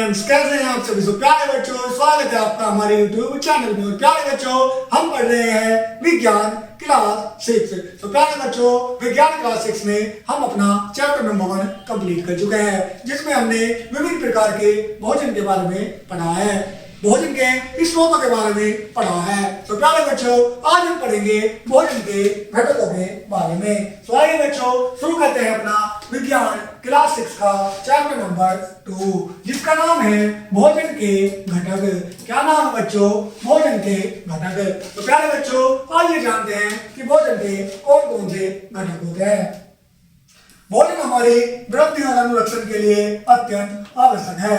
Friends, कैसे हैं आप सभी? प्यारे बच्चों, स्वागत है आपका हमारे YouTube चैनल में। प्यारे बच्चों, हम पढ़ रहे हैं विज्ञान क्लास 6। तो प्यारे बच्चों, विज्ञान क्लास 6 में हम अपना चैप्टर नंबर 1 कंप्लीट कर चुके हैं, जिसमें हमने विभिन्न प्रकार के भोजन के बारे में पढ़ा है, भोजन के स्रोतों के बारे में पढ़ा है। तो प्यारे बच्चों, आज हम पढ़ेंगे भोजन के घटकों के बारे में। तो आइए बच्चों, शुरू करते हैं अपना विज्ञान क्लास 6 का चैप्टर नंबर 2, जिसका नाम है भोजन के घटक। क्या नाम है बच्चों? भोजन के घटक। तो प्यारे बच्चों, आइए जानते हैं कि भोजन के कौन कौन से घटक होते हैं। भोजन हमारी वृद्धि और अनुरक्षण के लिए अत्यंत आवश्यक है।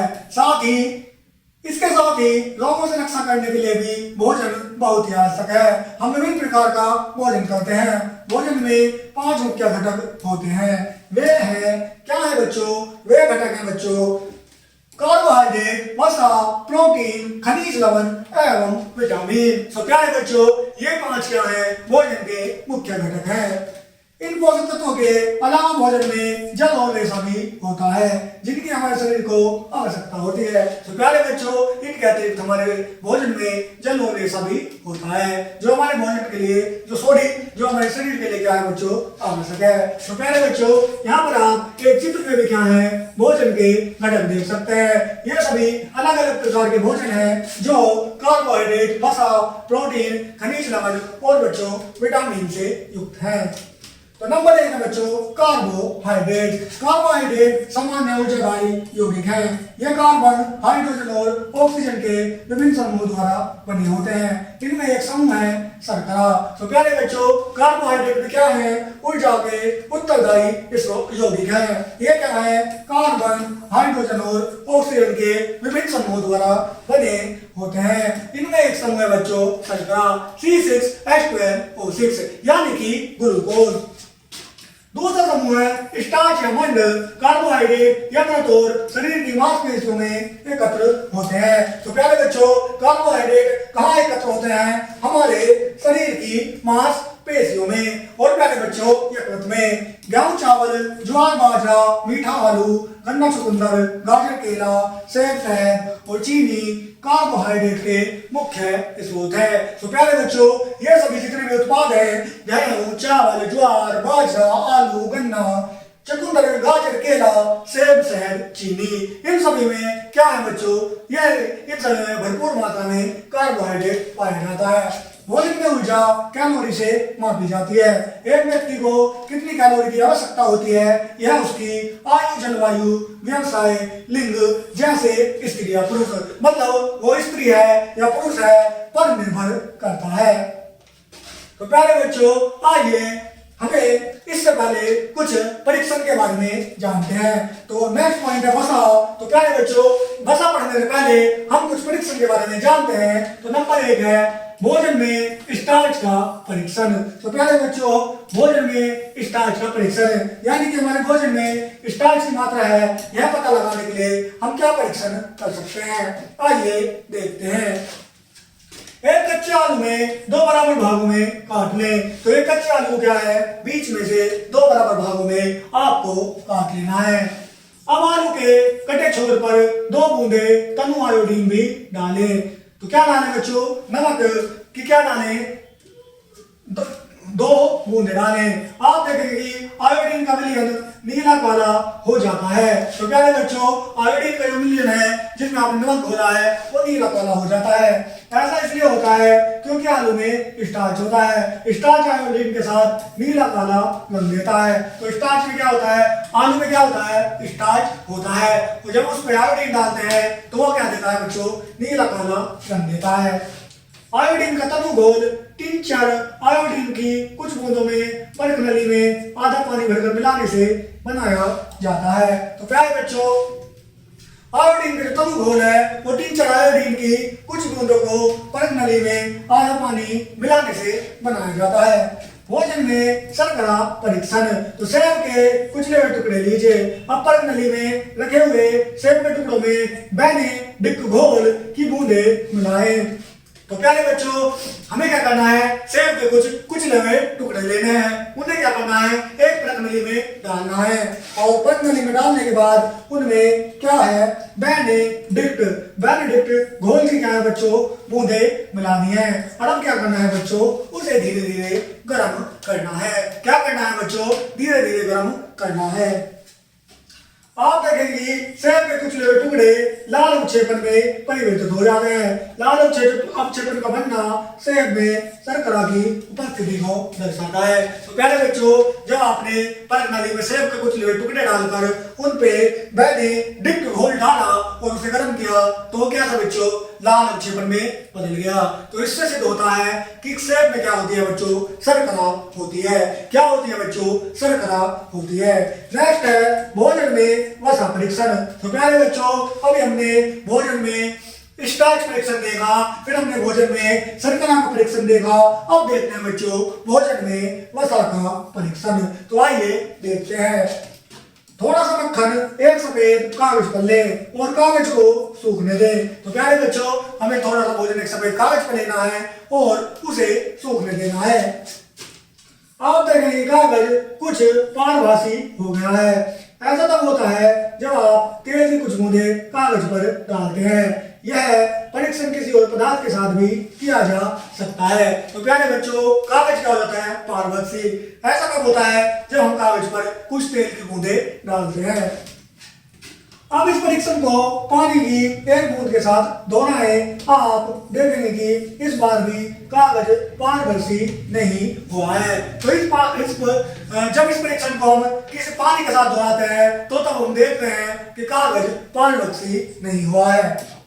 इसके साथ ही रोगों से रक्षा करने के लिए भी भोजन बहुत ही आवश्यक है। हम विभिन्न प्रकार का भोजन करते हैं। भोजन में 5 मुख्य घटक होते हैं। वे हैं, क्या है बच्चों? वे घटक हैं बच्चों कार्बोहाइड्रेट, वसा, प्रोटीन, खनिज लवण एवं विटामिन। तो प्यारे बच्चों, ये 5 क्या है? भोजन के मुख्य घटक हैं। इन पोषक तत्वों के अलावा भोजन में जल और रेशा भी होता है, जिनकी हमारे शरीर को आवश्यकता होती है। तो प्यारे बच्चों, इनके अतिरिक्त हमारे भोजन में जल और रेशा भी होता है, जो हमारे भोजन के लिए, जो हमारे शरीर के लिए क्या है बच्चों? आवश्यक है। तो प्यारे बच्चों, यहाँ पर आप एक चित्र में भी क्या है? भोजन के घटक देख सकते हैं। ये सभी अलग अलग प्रकार के भोजन है, जो कार्बोहाइड्रेट, वसा, प्रोटीन, खनिज लवण और बच्चों विटामिन से युक्त है। तो नंबर 1 है बच्चों कार्बोहाइड्रेट। कार्बोहाइड्रेट सामान्य ऊर्जादायी यौगिक है। ये कार्बन, हाइड्रोजन और ऑक्सीजन के विभिन्न समूहों द्वारा बने होते हैं। इनमें एक समूह है शर्करा। तो प्यारे बच्चों, कार्बोहाइड्रेट में क्या है? ऊर्जा के उत्तरदायी यौगिक है। ये क्या है? कार्बन, हाइड्रोजन और ऑक्सीजन के विभिन्न समूहों द्वारा बने होते हैं। इनमें एक समूह है बच्चों शर्करा, C6H12O6, यानी कि ग्लूकोज। दूसरा समूह है स्टार्च या मंड। कार्बोहाइड्रेट यकृत शरीर की मांसपेशियों में एकत्र होते हैं। तो प्यारे बच्चों, कार्बोहाइड्रेट कहाँ एकत्र होते हैं? हमारे शरीर की मांसपेशियों में। और प्यारे बच्चों, यकृत में। गेहूं, चावल, ज्वार, बाजरा, मीठा आलू, गन्ना, चुकंदर, गाजर, केला, सेब, शहद और चीनी कार्बोहाइड्रेट के मुख्य स्रोत है। तो प्यारे बच्चों, ये सभी जितने भी उत्पाद हैं, गेहूं, चावल, ज्वार, बाजरा, आलू, गन्ना, चुकंदर, गाजर, केला, सेब, शहद, चीनी, इन सभी में क्या है बच्चों? इन सभी में भरपूर मात्रा में कार्बोहाइड्रेट पाया जाता है। भोजन में ऊर्जा कैलोरी से मापी जाती है। एक व्यक्ति को कितनी कैलोरी की आवश्यकता होती है, यह उसकी आयु, जलवायु, व्यवसाय, लिंग जैसे स्त्री या पुरुष, मतलब वो स्त्री है या पुरुष है, पर निर्भर करता है। तो प्यारे बच्चों, आइए हमें इससे पहले कुछ परीक्षण के बारे में जानते हैं। तो नेक्स्ट पॉइंट है वसा। तो प्यारे बच्चों, वसा पढ़ने से पहले हम कुछ परीक्षण के बारे में जानते हैं। तो नंबर 1 है भोजन में स्टार्च का परीक्षण। तो प्यारे बच्चों, भोजन में स्टार्च का परीक्षण, यानी कि हमारे भोजन में स्टार्च की मात्रा है, यह पता लगाने के लिए हम क्या परीक्षण कर सकते हैं? आइए देखते हैं। एक कच्चे आलू में 2 बराबर भागों में काट लें। तो एक कच्चे आलू क्या है? बीच में से 2 बराबर भागों में आपको काट लेना है। अब आलू के कटे छोर पर 2 बूंदे तनु आयोडीन भी डालें। तो क्या डालें बच्चों? नमक की क्या डालें? 2 बूंदे डालें। आप देखेंगे कि आयोडीन का विलयन नीला काला हो जाता है। तो प्यारे बच्चों, आयोडीन का जो विलयन है, जिसमें आपने नमक घोला है, वो नीला काला हो जाता है। ऐसा इसलिए होता है क्योंकि आलू में स्टार्च होता है। स्टार्च आयोडीन के साथ नीला काला रंग देता है। तो स्टार्च में क्या होता है? आलू में क्या होता है? स्टार्च होता है। तो जब उस पर आयोडीन डालते हैं तो वो क्या देता है बच्चों? नीला काला रंग देता है। आयोडीन का तनु घोल टिंचर आयोडीन की कुछ बूंदों में परख नली में आधा पानी भरकर मिलाने से बनाया जाता है। तो प्यारे बच्चों, आयोडीन का जो तनु घोल है, वो टिंचर आयोडीन की कुछ बूंदों को परख नली में आधा पानी मिलाने से बनाया जाता है। भोजन में शर्करा परीक्षण। तो सेब के कुचले हुए टुकड़े लीजिए। अब परख नली में रखे हुए सेब के टुकड़ों में बेनेडिक्ट घोल की बूंदे मिलाएं। तो प्यारे बच्चों, हमें क्या करना है? सेब के कुछ कुचले हुए टुकड़े लेने हैं। उन्हें क्या करना है? एक परख पर्णनली में डालना है। और पर्णनली में डालने के बाद उनमें क्या है, बेनेडिक्ट घोल की क्या है बच्चों, बूंदे मिलानी है। और अब क्या करना है बच्चों, उसे धीरे धीरे गर्म करना है। क्या करना है बच्चों, धीरे धीरे गर्म करना है। आप देखेंगे सेब के कुछ टुकड़े लाल अवक्षेपण में परिवर्तित हो जाते हैं। लाल अवक्षेपण का बनना सेब में शर्करा की उपस्थिति को दर्शाता है। तो प्यारे बच्चों, जब आपने पर्णनली में सेब के कुछ टुकड़े डालकर उन पे बेनेडिक्ट घोल डाला और उसे गर्म किया तो क्या था बच्चों, लाल अवक्षेपण में बदल गया। तो इससे सिद्ध होता है कि सेब में क्या होती है बच्चों, शर्करा होती है। क्या होती है बच्चों, शर्करा होती है। नेक्स्ट है भोजन में वसा परीक्षण। तो प्यारे बच्चों, अभी हमने भोजन में स्टार्च परीक्षण देखा, फिर हमने भोजन में शर्करा का परीक्षण देखा। अब देखते हैं बच्चों भोजन में वसा का परीक्षण। तो आइए देखते हैं। थोड़ा सा मक्खन एक सफेद कागज पर ले और कागज को सूखने दे। तो प्यारे बच्चों, हमें थोड़ा सा भोजन एक सफेद कागज पर लेना है और उसे सूखने देना है। आप देखेंगे कागज कुछ पारभासी हो गया है। ऐसा तब होता है जब आप तेल की कुछ बूंदे कागज पर डालते हैं। यह परीक्षण किसी और पदार्थ के साथ भी किया जा सकता है। तो प्यारे बच्चों, कागज क्या हो जाता है, पारदर्शी। ऐसा कब होता है, जब हम कागज पर कुछ तेल की बूंदे डालते हैं। अब इस परीक्षण को पानी की एक बूंद के साथ धोना है। आप देखेंगे कि इस बार भी कागज पारदर्शी नहीं हुआ है। तो जब इस परीक्षण को हम किसी पानी के साथ दोहराते हैं तो तब हम देखते हैं कि कागज पारदर्शी नहीं हुआ है।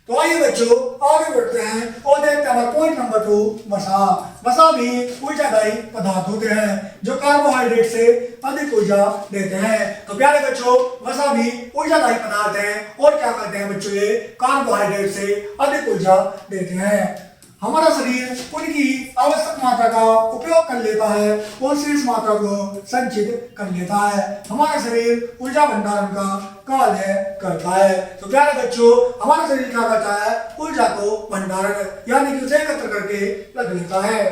तो आइए बच्चों आगे बढ़ते हैं और देखते हैं पॉइंट नंबर 2, वसा। वसा भी ऊर्जादायी पदार्थ होते हैं जो कार्बोहाइड्रेट से अधिक ऊर्जा देते हैं। तो प्यारे बच्चों, वसा भी ऊर्जादायी पदार्थ है और क्या करते हैं बच्चों, ये कार्बोहाइड्रेट से अधिक ऊर्जा देते हैं। हमारा शरीर उनकी आवश्यक मात्रा का उपयोग कर लेता है और शेष मात्रा को संचित कर लेता है। हमारा शरीर ऊर्जा भंडारण का कार्य करता है। तो प्यारे बच्चों, हमारा शरीर क्या करता है, ऊर्जा को भंडारण यानी कि उसे एकत्र करके रख लेता है।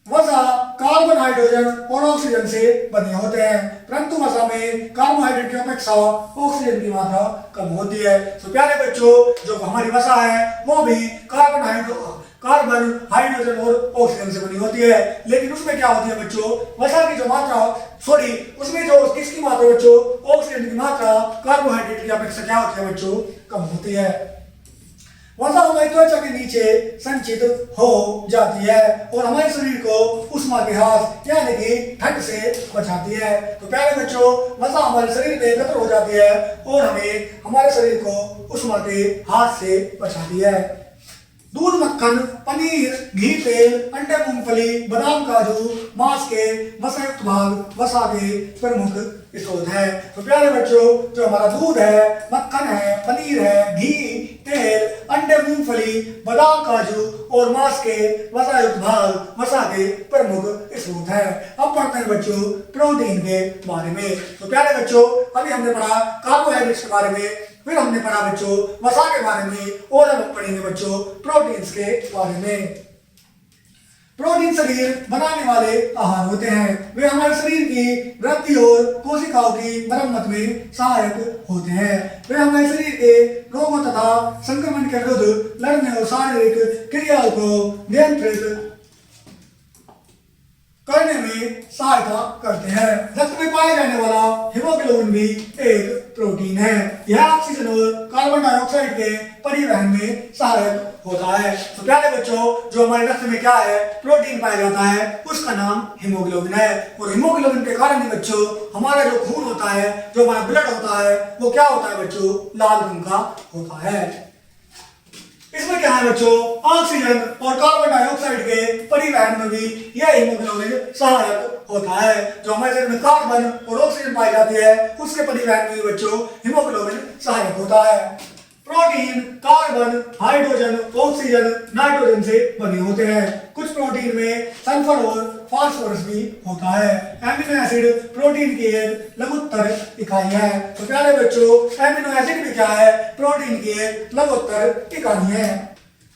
वसा कार्बन, हाइड्रोजन और ऑक्सीजन से बने होते हैं, परंतु वसा में कार्बोहाइड्रेट की अपेक्षा ऑक्सीजन की मात्रा कम होती है। तो प्यारे बच्चों, जो हमारी वसा है वो भी कार्बन, हाइड्रोजन और ऑक्सीजन से बनी होती है। लेकिन उसमें क्या होती है बच्चों, वसा की जो मात्रा उसमें जो किसकी मात्रा बच्चों, ऑक्सीजन की मात्रा कार्बोहाइड्रेट की अपेक्षा क्या होती है बच्चों, कम होती है। वसा हमारी त्वचा के नीचे संचित हो जाती है और हमारे शरीर को उष्मा के हाथ यानी कि ठंड से बचाती है। तो प्यारे बच्चों, वसा हमारे शरीर में एकत्र हो जाती है और हमें हमारे शरीर को उष्मा के हाथ से बचाती है। दूध, मक्खन, पनीर, घी, तेल, अंडे, मूंगफली, बादाम, काजू, मांस के वसायुक्त भाग वसा के प्रमुख स्रोत है। तो प्यारे बच्चों, जो हमारा दूध है, मक्खन है, पनीर है, घी, तेल, अंडे, मूंगफली, बादाम, काजू और मांस के वसायुक्त भाग वसा के प्रमुख स्रोत है। अब पढ़ते हैं बच्चों प्रोटीन के बारे में। तो प्यारे बच्चों, अभी हमने पढ़ा कार्बोहाइड्रेट्स के बारे में, फिर हमने पढ़ा बच्चों वसा के बारे में और अब हम पढ़ेंगे बच्चों प्रोटीन्स के बारे में। प्रोटीन शरीर बनाने वाले आहार होते हैं। वे हमारे शरीर की वृद्धि और कोशिकाओं की मरम्मत में सहायक होते हैं। वे हमारे शरीर के रोगों तथा संक्रमण के विरुद्ध लड़ने और शारीरिक क्रियाओं को नियंत्रित करने में सहायता करते हैं। रक्त में पाए जाने वाला हीमोग्लोबिन भी एक प्रोटीन है। यह ऑक्सीजन और कार्बन डाइऑक्साइड के परिवहन में सहायक होता है। तो प्यारे बच्चों, जो हमारे रक्त में क्या है, प्रोटीन पाया जाता है, उसका नाम हीमोग्लोबिन है। और हीमोग्लोबिन के कारण ही बच्चों हमारा जो खून होता है, जो हमारा ब्लड होता है, वो क्या होता है बच्चों, लाल रंग का होता है। इसमें क्या है बच्चों, ऑक्सीजन और कार्बन डाइऑक्साइड के परिवहन में भी यह हीमोग्लोबिन सहायक होता है। जो हमारे शरीर में कार्बन और ऑक्सीजन पाई जाती है, उसके परिवहन में भी बच्चों हीमोग्लोबिन सहायक होता है। Protein carbon, hydrogen, oxygen, nitrogen से बने होते हैं। कुछ प्रोटीन में सल्फर और फास्फोरस भी होता है। एमिनो एसिड प्रोटीन की एक लघुत्तर इकाई है। तो प्यारे बच्चों, एमिनो एसिड भी क्या है, प्रोटीन की एक लघुत्तर इकाई है।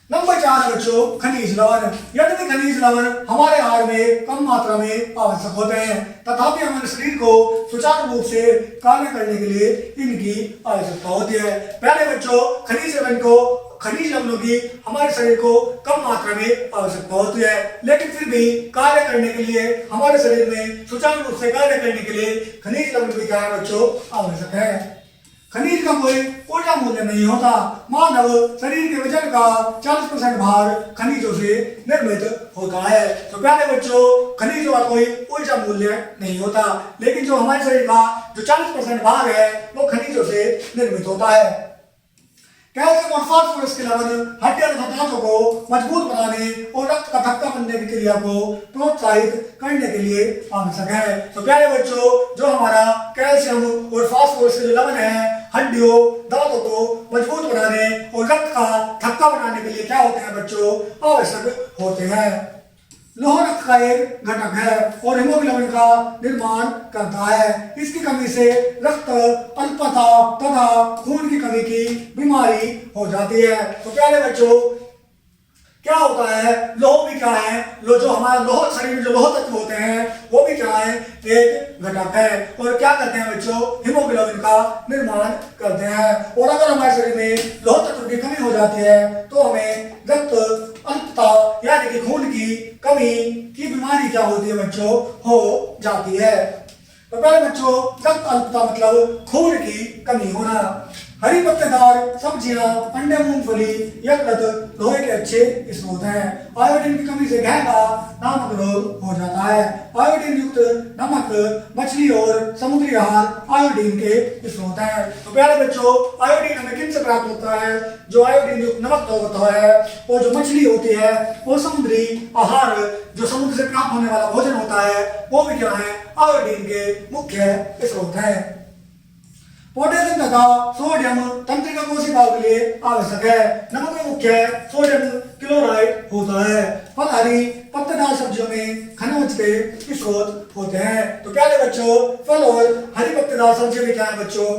नंबर 4 है बच्चों खनिज लवण। यदि खनिज लवण हमारे आहार में कम मात्रा में आवश्यक होते हैं तथापि हमारे शरीर को सुचारू रूप से कार्य करने के लिए इनकी आवश्यकता होती है। पहले बच्चों खनिज लवणों की हमारे शरीर को कम मात्रा में आवश्यकता होती है, लेकिन फिर भी कार्य करने के लिए हमारे शरीर में सुचारू रूप से कार्य करने के लिए खनिज लवण भी क्या है बच्चों आवश्यक है। खनिज का कोई ऊर्जा मूल्य नहीं होता। मानव शरीर के वजन का 40% भार खनिजों से निर्मित होता है। तो प्यारे बच्चों खनिजों का कोई ऊर्जा मूल्य नहीं होता, लेकिन जो हमारे शरीर का जो 40% भार है वो खनिजों से निर्मित होता है। कैल्शियम और फास्फोरस के लवण हड्डियां तथा दांतों को मजबूत बनाने और रक्त का थक्का बनने की क्रिया को प्रोत्साहित करने के लिए आवश्यक है। तो प्यारे बच्चों जो हमारा कैल्शियम और फास्फोरस के जो लवण है हड्डियों दांतों को मजबूत बनाने और रक्त का थक्का बनाने के लिए क्या होते हैं बच्चों आवश्यक होते हैं। लोह रक्त का एक घटक है और हीमोग्लोबिन का निर्माण करता है। इसकी कमी से रक्त अल्पता तथा खून की कमी की बीमारी हो जाती है। तो प्यारे बच्चों क्या होता है लोह भी क्या है जो हमारा लोह शरीर में जो लोह तत्व होते हैं वो भी क्या है एक घटक है और क्या करते हैं बच्चों हीमोग्लोबिन का निर्माण करते हैं। और अगर हमारे शरीर में लोह तत्व की कमी हो जाती है तो हमें रक्त अल्पता यानी कि खून की कमी की बीमारी क्या होती है बच्चों हो जाती है। तो पहले बच्चों रक्त अल्पता मतलब खून की कमी होना। हरी पत्तेदार सब्जियां अंडे मूंगफली यकृत लोहे के अच्छे स्रोत हैं। आयोडीन की कमी से गहरा नामक रोग हो जाता है। आयोडीन युक्त नमक मछली और समुद्री आहार आयोडीन के स्रोत हैं। तो प्यारे बच्चों आयोडीन हमें किन से प्राप्त होता है जो आयोडीन युक्त नमक होता है और जो मछली होती है वो समुद्री आहार जो समुद्र से प्राप्त होने वाला भोजन होता है वो भी क्या है आयोडीन के मुख्य स्रोत हैं। पोटेशियम तथा सोडियम तंत्रिका कोशिकाओं के लिए आवश्यक है। नमक में मुख्य सोडियम क्लोराइड होता है। फल हरी पत्तेदार सब्जियों में खनिज के स्रोत होते हैं। तो क्या है बच्चों फल और हरी पत्तेदार सब्जियों में क्या है बच्चों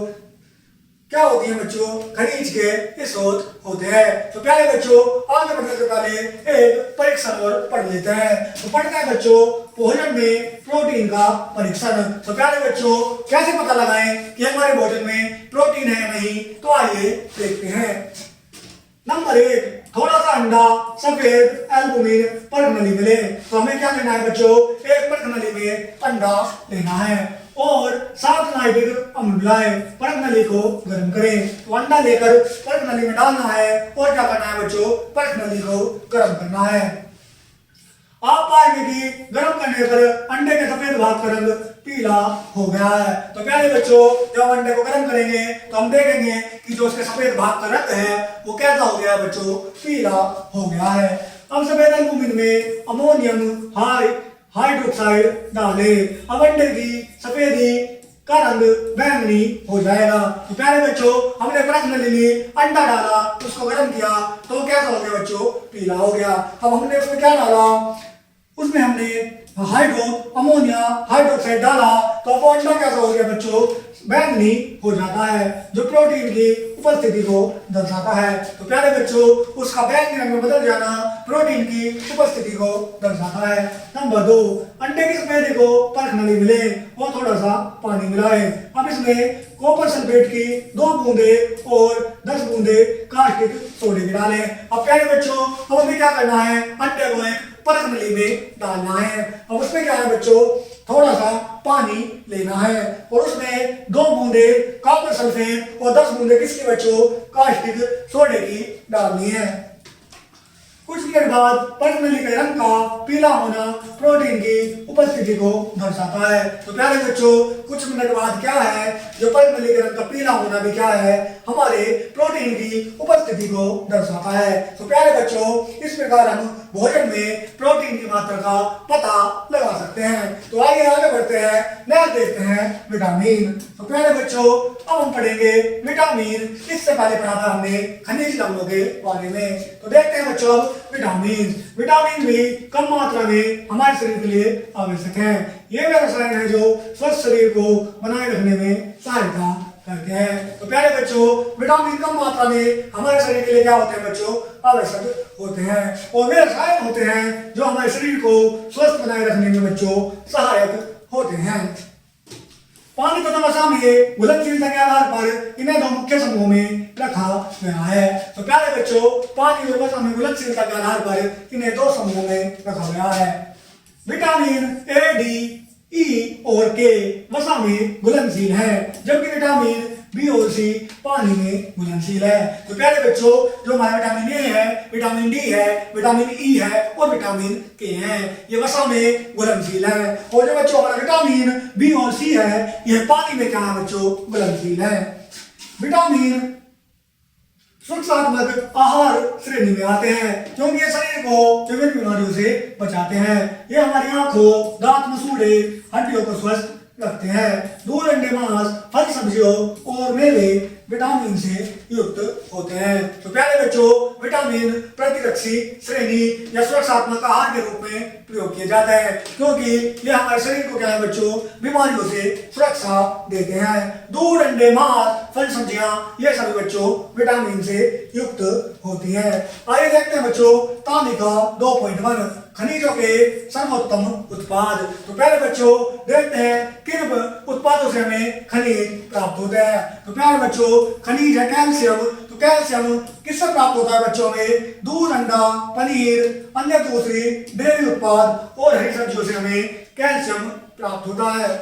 क्या होती है बच्चों खनिज के स्रोत होते हैं। तो प्यारे बच्चों आगे बढ़ने से पहले एक परीक्षण और पढ़ लेते हैं। तो पढ़ते हैं बच्चों भोजन में प्रोटीन का परीक्षण। तो प्यारे बच्चों कैसे पता लगाएं कि हमारे भोजन में प्रोटीन है या नहीं तो आइए देखते हैं। नंबर 1 थोड़ा सा अंडा सफेद एल्बुमिन परखनली मिले। तो हमें क्या लेना है बच्चों एक परखनली में अंडा लेना है और 7 नाइट्रिक अम्ल मिलाएं। परखनली को गर्म करें। तो अंडा लेकर परखनली में डालना है और क्या करना है बच्चों परखनली को गर्म करना है। आप पाएंगे कि गर्म करने पर अंडे के सफेद भाग का रंग पीला हो गया है। तो प्यारे बच्चों जब अंडे को गर्म करेंगे तो हम देखेंगे कि जो उसके सफेद भाग का रंग है वो कैसा हो गया है बच्चों पीला हो गया है। अब सफेद एल्बुमिन में अमोनियम हाइड्रोक्साइड डालें। अब अंडे की सफेदी का रंग बैंगनी हो जाएगा। तो प्यारे बच्चों हमने परखनली में अंडा डाला उसको गर्म किया तो कैसा हो गया बच्चों पीला हो गया। अब हमने उसमें क्या डाला उसमें हमने अमोनिया हाइड्रोक्साइड डाला तो अब अंडा कैसा हो गया बच्चों बैंगनी हो जाता है जो प्रोटीन की उपस्थिति को दर्शाता है। तो प्यारे बच्चों उसका बैंगनी रंग में बदल जाना प्रोटीन की उपस्थिति को दर्शाता है। नंबर 2 अंडे की सफेदी को परखनली मिले और थोड़ा सा पानी मिलाए। अब इसमें कॉपर सल्फेट की 2 बूंदे और 10 बूंदे कास्टिक सोडे की डालें। अब प्यारे बच्चों अब हमें क्या करना है अंडे को एक परखनली में डालना है। अब उसमें क्या है बच्चों थोड़ा सा पानी लेना है और उसमें 2 बूंदे कॉपर सल्फेट और 10 बूंदे किसकी बच्चों कास्टिक सोडे की डालनी है। कुछ देर बाद परखनली के रंग का पीला होना प्रोटीन की उपस्थिति को दर्शाता है। तो प्यारे बच्चों कुछ मिनट बाद क्या है जो परखनली के रंग का पीला होना भी क्या है हमारे प्रोटीन की उपस्थिति को दर्शाता है। तो प्यारे बच्चों इस प्रकार हम भोजन में प्रोटीन की मात्रा का पता लगा सकते हैं। तो आइए आगे बढ़ते हैं नेक्स्ट देखते हैं विटामिन। तो प्यारे बच्चों अब हम पढ़ेंगे विटामिन। इससे पहले पढ़ा था हमने खनिज लवणों के बारे में। तो देखते हैं बच्चों विटामिन भी कम मात्रा में हमारे शरीर के लिए आवश्यक है। ये वे रसायन है जो स्वस्थ शरीर को बनाए रखने में सहायता करते हैं। तो प्यारे बच्चों, विटामिन कम मात्रा में हमारे शरीर के लिए क्या होते हैं बच्चों, आवश्यक होते हैं और वे रसायन होते हैं जो हमारे शरीर को स्वस्थ बनाए रखने में बच्चों सहायक होते हैं। पानी तथा वसा में घुलनशीलता के आधार पर इन्हें दो मुख्य समूहों में रखा गया है। तो प्यारे बच्चों, पानी और वसा में घुलनशीलता के आधार पर इन्हें दो समूहों में रखा गया है। विटामिन ए, डी, ई और के वसा में घुलनशील है, जबकि विटामिन बी और सी पानी में घुलनशील है। तो प्यारे बच्चों, जो हमारा विटामिन ए है, विटामिन डी है, विटामिन ई है और विटामिन के है, ये वसा में घुलनशील है। और जो बच्चों हमारा विटामिन बी और सी है, ये पानी में क्या है बच्चों, घुलनशील है। विटामिन सुरक्षात्मक आहार श्रेणी में आते हैं क्योंकि ये शरीर को विभिन्न बीमारियों से बचाते हैं। ये हमारी आंखों, दांत, मसूड़े, हड्डियों को स्वस्थ रखते हैं। दूध, अंडे, मांस, फल, सब्जियों और मेवे विटामिन से युक्त होते हैं। तो प्यारे बच्चों, विटामिन प्रतिरक्षी श्रेणी या सुरक्षात्मक आहार के रूप में प्रयोग किए जाते हैं क्योंकि ये हमारे शरीर को क्या है बच्चों, बीमारियों से सुरक्षा देते हैं। दूध, अंडे, मांस, फल, सब्जियां ये सभी बच्चों विटामिन से युक्त होती हैं। आइए देखते हैं बच्चों तालिका 2.1 खनिजों के सर्वोत्तम उत्पाद। तो पहले बच्चों देखते हैं किन उत्पादों से हमें खनिज प्राप्त होते हैं। तो प्यारे बच्चों, खनिज है कैल्शियम। तो कैल्शियम किससे प्राप्त होता है बच्चों में, दूध, अंडा, पनीर, अन्य दूसरी डेयरी उत्पाद और हरी सब्जियों से हमें कैल्शियम प्राप्त होता है।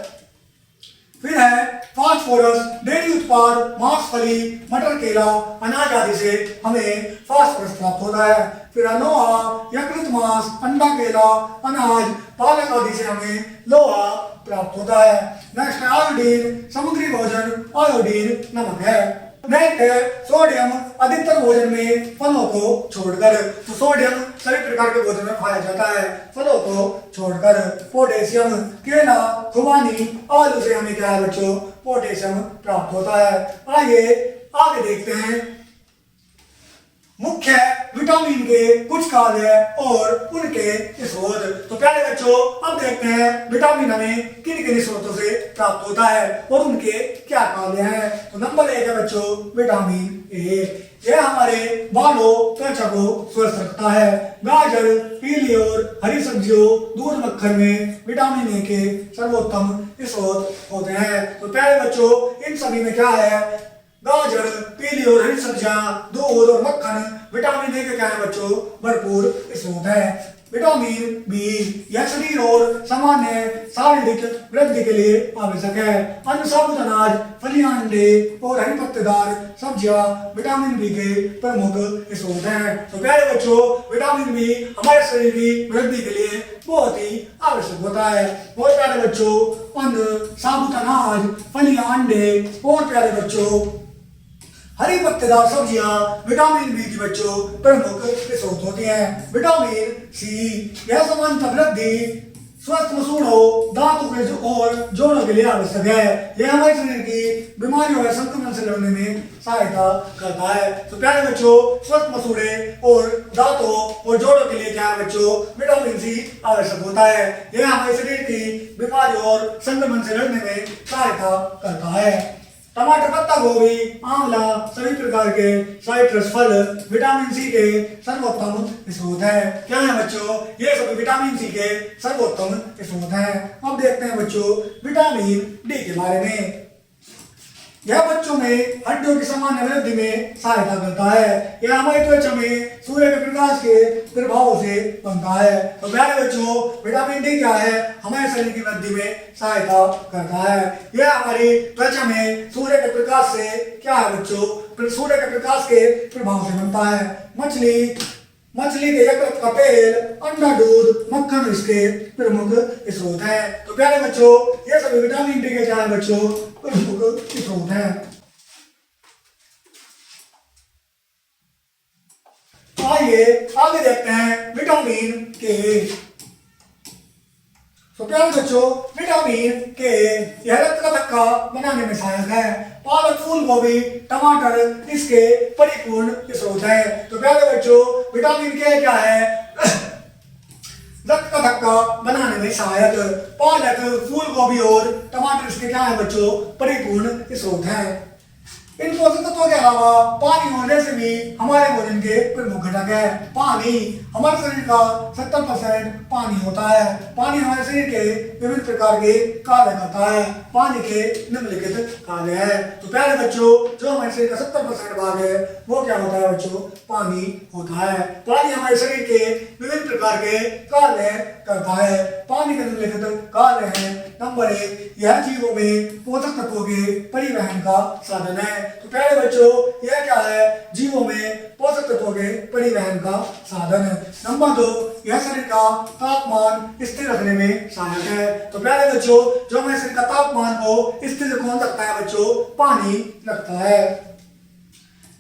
फिर है फास्फोरस, डेयरी उत्पाद, मांस, फली, मटर, केला, अनाज आदि से हमें फास्फोरस प्राप्त होता है। फिर है लोहा, यकृत, मांस, अंडा, केला, अनाज, पालक आदि से हमें लोहा प्राप्त होता है। नेक्स्ट है आयोडीन, समुद्री भोजन, आयोडीन नमक है। नेक्स्ट है सोडियम, अधिकतर भोजन में फलों को छोड़कर। तो सोडियम सभी प्रकार के भोजन में पाया जाता है, फलों को छोड़कर। पोटेशियम, केला, खुबानी, आलू से हमें क्या है बच्चों, पोटेशियम प्राप्त होता है। आइए आगे देखते हैं मुख्य विटामिन के कुछ कार्य और उनके स्रोत। तो प्यारे बच्चों, अब देखते हैं विटामिन हमें किन किन स्रोतों से प्राप्त होता है और उनके क्या कार्य हैं। तो नंबर 1 है बच्चों विटामिन ए। यह हमारे बालों, त्वचा को स्वस्थ रखता है। गाजर, पीली और हरी सब्जियों, दूध, मक्खन में विटामिन ए के सर्वोत्तम स्रोत होते हैं। तो प्यारे बच्चों, इन सभी में क्या है, गाजर, पीली और हरी सब्जियां, दूध और मक्खन विटामिन ए के क्या है बच्चों, भरपूर स्रोत है। विटामिन बी यह शरीर और सामान्य शारीरिक वृद्धि के लिए आवश्यक है। अन्य साबुत अनाज, फलियां, अंडे और हरी पत्तेदार सब्जियां विटामिन बी के प्रमुख स्रोत हैं। तो प्यारे बच्चों, विटामिन बी हमारे शरीर की वृद्धि के लिए बहुत ही आवश्यक होता है। और प्यारे बच्चों, अन्य साबुत अनाज, फलियां, अंडे और प्यारे बच्चों हरी पत्तेदार सब्जियां विटामिन बी की बच्चों प्रमुख स्रोत होती हैं। विटामिन सी यह समानता वृद्धि, स्वस्थ मसूड़ों, दांतों के और जोड़ों के लिए आवश्यक है। यह हमारे शरीर की बीमारियों या संक्रमण से लड़ने में सहायता करता है। तो प्यारे बच्चों, स्वस्थ मसूड़े और दांतों और जोड़ों के लिए क्या है बच्चों, विटामिन सी आवश्यक होता है। यह हमारे शरीर की बीमारियों और संक्रमण से लड़ने में सहायता करता है। टमाटर, पत्ता गोभी, आंवला सभी प्रकार के साइट्रस फल विटामिन सी के सर्वोत्तम स्रोत है। क्या है बच्चों, ये सभी विटामिन सी के सर्वोत्तम स्रोत हैं। अब देखते हैं बच्चों विटामिन डी के बारे में। यह बच्चों में हड्डियों की सामान्य वृद्धि में सहायता करता है। यह हमारी त्वचा में सूर्य के प्रकाश के प्रभाव से बनता है। तो प्यारे बच्चों, विटामिन डी क्या है, हमारे शरीर की वृद्धि में सहायता करता है। यह हमारी त्वचा में सूर्य के प्रकाश से क्या है बच्चों, सूर्य के प्रकाश के प्रभाव से बनता है। मछली के यकृत का तेल, अंडा, दूध, मक्खन इसके प्रमुख स्रोत हैं। तो प्यारे बच्चों, ये सभी विटामिन डी के क्या है बच्चों, प्रमुख स्रोत हैं। आइए आगे देखते हैं विटामिन के। तो प्यारे बच्चों, विटामिन के यह रक्त का थक्का बनाने में सहायक है। पालक, फूल गोभी, टमाटर इसके परिपूर्ण स्रोत है। तो प्यारे बच्चों, विटामिन के क्या है, रक्त का थक्का बनाने में सहायक। पालक, फूल गोभी और टमाटर इसके क्या है बच्चों, परिपूर्ण स्रोत है। इन पोषक तत्वों के अलावा पानी होने से भी हमारे भोजन के प्रमुख घटक है। पानी हमारे शरीर का 70% पानी होता है। पानी हमारे शरीर के विभिन्न प्रकार के कार्य करता है। पानी के निम्नलिखित कार्य है। तो प्यारे बच्चों, जो हमारे शरीर का 70% भाग है वो क्या होता है बच्चों? पानी होता है। पानी हमारे शरीर के विभिन्न प्रकार के कार्य करता है। पानी के निम्नलिखित कार्य है। नंबर 1, यह जीवों में पोषक तत्वों के परिवहन का साधन है। तो प्यारे बच्चों, यह क्या है? जीवों में पोषक तत्वों के परिवहन का साधन है। नंबर 2, यह शरीर का तापमान स्थिर रखने में सहायक है। तो प्यारे बच्चों, जो हमारे शरीर का तापमान को स्थिर कौन रखता है बच्चों? पानी रखता है।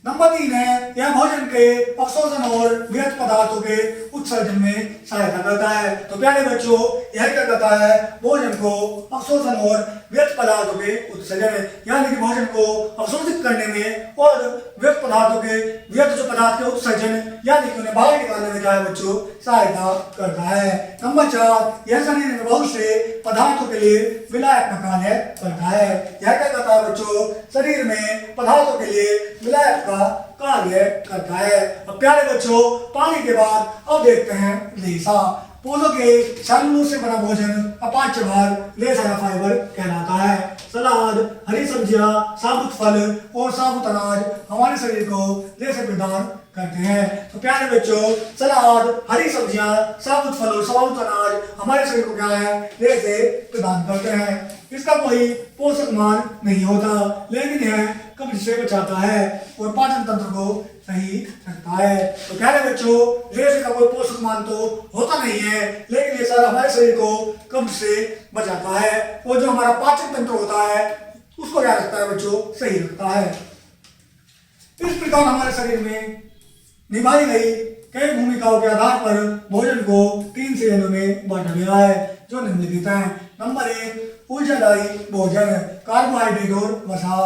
नंबर 3 है, यह भोजन के अवशोषण और व्यर्थ पदार्थों के उत्सर्जन में सहायता करता है। तो प्यारे बच्चों, यह क्या करता है? भोजन को अवशोषण और व्यर्थ पदार्थों के उत्सर्जन, यानी कि भोजन को अवशोषित करने में और व्यर्थ पदार्थों के व्यर्थ जो पदार्थ के उत्सर्जन यानी कि उन्हें बाहर निकालने में क्या है बच्चों? सहायता करता है। नंबर 4, यह शरीर में बहुत से पदार्थों के लिए विलायक का कार्य करता है। यह क्या करता है बच्चों? शरीर में पदार्थों के लिए विलायक का कार्य करता है। अब प्यारे बच्चों, पानी के बाद अब देखते हैं रेशा। पौधों के छालूओं से बना भोजन अपाच्य भाग रेशा या फाइबर कहलाता है। सलाद, हरी सब्जियां, साबुत फल और साबुत अनाज हमारे शरीर को रेशे प्रदान करते हैं। तो प्यारे बच्चों, सलाद, हरी सब्जियां, साबुत फल और साबुत अनाज हमारे शरीर को क्या है? रेशे प्रदान करते हैं। इसका कोई पोषक मान नहीं होता, लेकिन यह कब्ज से बचाता है और पाचन तंत्र को सही रखता है। तो प्यारे बच्चों, रेशे का कोई पोषक मान तो होता नहीं है, लेकिन ये सारा हमारे शरीर को कब्ज से बचाता है और जो हमारा पाचन तंत्र होता है उसको क्या रखता है बच्चों? सही रखता है। इस प्रकार हमारे शरीर में निभाई गई कई भूमिकाओं के आधार पर भोजन को 3 श्रेणियों में बांटा गया है, जो निम्नलिखित हैं। नंबर 1, ऊर्जादायी भोजन, कार्बोहाइड्रेट और वसा।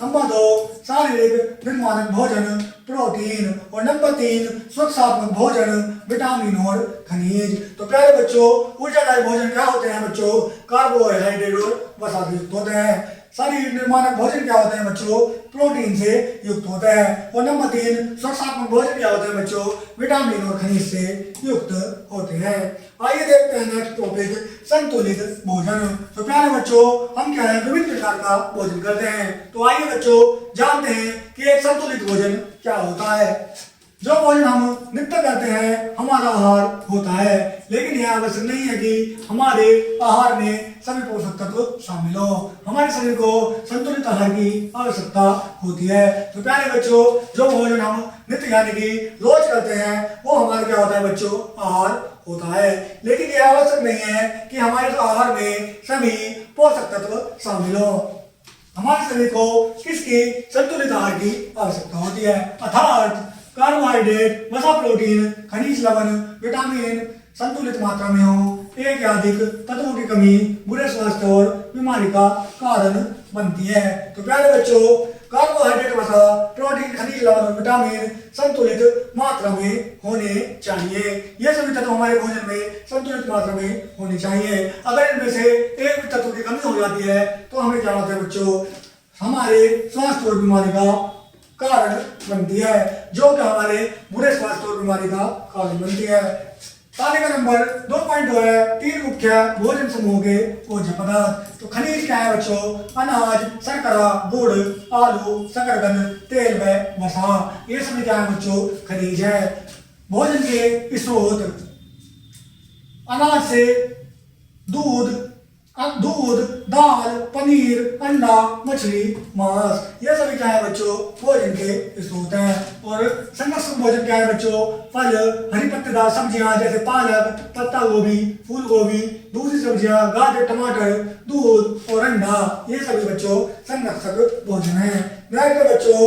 नंबर 2, शारीरिक निर्माणक भोजन, प्रोटीन। और नंबर 3, सुरक्षात्मक भोजन, विटामिन और खनिज। तो प्यारे बच्चों, ऊर्जादायी भोजन क्या होते हैं बच्चों? कार्बोहाइड्रेट और वसा से युक्त होते हैं। शरीर निर्माणक भोजन क्या होते हैं बच्चों? प्रोटीन से युक्त होते हैं। और नंबर 3, सुरक्षात्मक भोजन क्या होते हैं बच्चों? विटामिन और खनिज से युक्त होते हैं। आइए देखते हैं नेक्स्ट टॉपिक, संतुलित भोजन। तो प्यारे बच्चों, हम क्या है? विभिन्न प्रकार का भोजन करते हैं। तो आइए बच्चों जानते हैं कि एक संतुलित भोजन क्या होता है। जो भोजन हम नित्य करते हैं हमारा आहार होता है, लेकिन यह आवश्यक नहीं है कि हमारे आहार में सभी पोषक तत्व शामिल हो। हमारे शरीर को संतुलित आहार की आवश्यकता होती है। तो प्यारे बच्चों, जो भोजन हम नित्य यानी कि रोज करते हैं वो हमारा क्या होता है बच्चों? आहार होता है। लेकिन यह आवश्यक नहीं है कि हमारे आहार में सभी पोषक तत्व शामिल हो। हमारे शरीर को किसकी? संतुलित आहार की आवश्यकता होती है, अर्थात कार्बोहाइड्रेट, वसा, प्रोटीन, खनिज, लवण, विटामिन संतुलित मात्रा में हो। एक या अधिक तत्वों की कमी बुरे स्वास्थ्य और बीमारी का कारण बनती है। तो प्यारे बच्चों, कार्बोहाइड्रेट, वसा, प्रोटीन, खनिज, लवण और विटामिन संतुलित मात्रा में होने चाहिए। ये सभी तत्व हमारे भोजन में संतुलित मात्रा में होने चाहिए। अगर इनमें से एक भी तत्व की कमी हो जाती है तो हमें क्या होता है बच्चों? हमारे स्वास्थ्य और बीमारी का कारण बनती है, जो कि हमारे बुरे स्वास्थ्य और बीमारी का कारण बनती है। तालिका नंबर 2.2 है 3 मुख्य भोजन समूह के भोज्य पदार्थ। तो खनिज क्या है बच्चों? अनाज, शर्करा, गुड़, आलू, शकरकंद, तेल व वसा, ये सभी क्या है बच्चों? खनिज है। भोजन के स्रोत, अनाज से दूध, दाल, पनीर, अंडा, मछली, मांस, ये सभी क्या है बच्चों? भोजन के स्रोत हैं। और संरक्षक भोजन क्या है बच्चों? फल, हरी पत्तेदार सब्जियां जैसे पालक, पत्ता गोभी, फूल गोभी, दूसरी सब्जियां, गाजर, टमाटर, दूध और अंडा, ये सभी बच्चों संरक्षक भोजन है। नेक्स्ट बच्चों,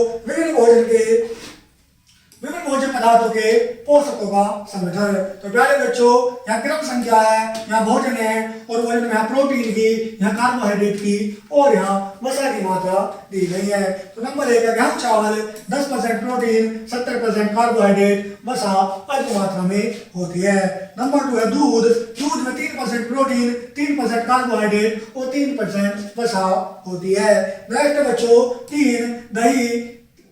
विभिन्न भोज्य पदार्थों के पोषकों का संगठन। तो प्यारे बच्चों, यहाँ क्रम संख्या है, यहाँ भोजन है और भोजन में यहाँ प्रोटीन की, यहाँ कार्बोहाइड्रेट की और यहाँ वसा की मात्रा दी गई है। तो नंबर 1 है गेहूं चावल 10% प्रोटीन 70% कार्बोहाइड्रेट वसा अल्प मात्रा में होती है। नंबर 2 है दूध में 3% प्रोटीन 3% कार्बोहाइड्रेट और 3% वसा होती है। नेक्स्ट बच्चों 3 दही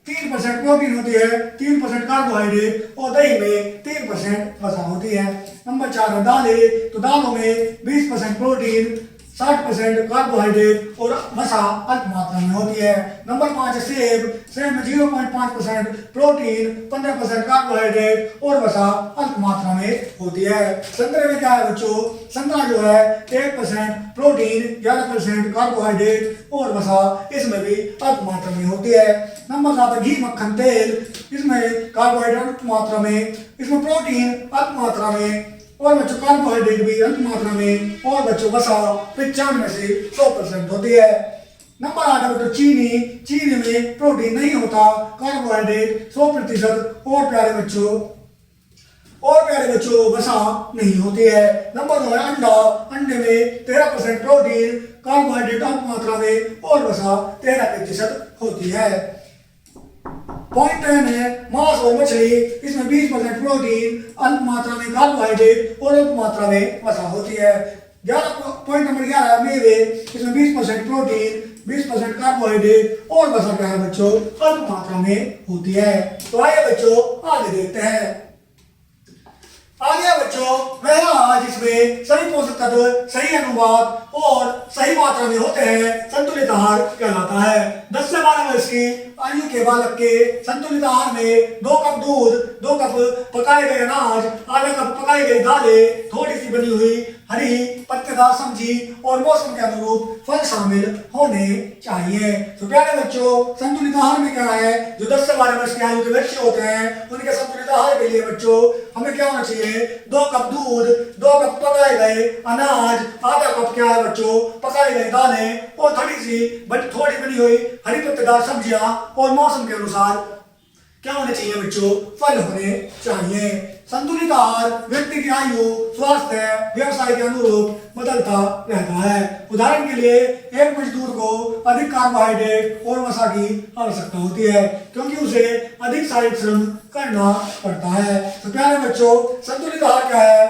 3% प्रोटीन होती है 3% कार्बोहाइड्रेट और दही में 3% वसा होती है। नंबर 4 है दालें, तो दालों में 20% प्रोटीन 60% कार्बोहाइड्रेट और वसा अल्प मात्रा में होती है। नंबर 5 है सेब में 0.5% प्रोटीन 15% कार्बोहाइड्रेट और वसा अल्प मात्रा में होती है। संतरे में क्या है बच्चों, संतरा जो है 1% प्रोटीन 11% कार्बोहाइड्रेट और वसा इसमें भी अल्प मात्रा में होती है। नंबर 7 घी मक्खन तेल, इसमें कार्बोहाइड्रेट अल्प मात्रा में, इसमें प्रोटीन अल्प मात्रा में और बच्चों कार्बोहाइड्रेट भी अल्प मात्रा में और बच्चों वसा 95 से 100% होती है। नंबर 8 है बच्चों चीनी में प्रोटीन नहीं होता, कार्बोहाइड्रेट 100% और प्यारे बच्चों वसा नहीं होती है। नंबर 2 है अंडे में 13% प्रोटीन कार्बोहाइड्रेट अल्प मात्रा में और वसा 13% होती है। पॉइंट 10 है मांस और मछली, इसमें 20% प्रोटीन अल्प मात्रा में कार्बोहाइड्रेट और अल्प मात्रा में वसा होती है। 11 नंबर 11 है मेवे, इसमें 20% प्रोटीन 20% कार्बोहाइड्रेट और वसा क्या है बच्चों अल्प मात्रा में होती है। तो आइए बच्चों आगे देखते हैं। आगे बच्चों वह आहार जिसमें सही पोषक तत्व सही अनुपात और सही मात्रा में होते हैं संतुलित आहार कहलाता है। 10 से 12 वर्ष की आयु के बालक के संतुलित आहार में 2 कप दूध 2 कप पकाए गए अनाज आधा कप पकाई गई दालें थोड़ी सी बनी हुई हरी पत्तेदार सब्जी और मौसम के अनुरूप फल शामिल होने चाहिए। तो प्यारे बच्चों संतुलित आहार में क्या है, जो 10 से 12 वर्ष की आयु के बच्चे होते हैं उनके संतुलित आहार के लिए बच्चों हमें क्या होना चाहिए, 2 कप दूध 2 कप पकाए गए अनाज आधा कप क्या है बच्चों पकाई गई दालें और थोड़ी बनी हुई हरी पत्तेदार सब्जियां और मौसम के अनुसार क्या होने चाहिए बच्चों फल होने चाहिए। संतुलित आहार व्यक्ति की आयु स्वास्थ्य व्यवसाय के अनुरूप बदलता रहता है। उदाहरण के लिए एक मजदूर को अधिक कार्बोहाइड्रेट और वसा की आवश्यकता होती है क्योंकि उसे अधिक शारीरिक श्रम करना पड़ता है। तो प्यारे बच्चों संतुलित आहार क्या है,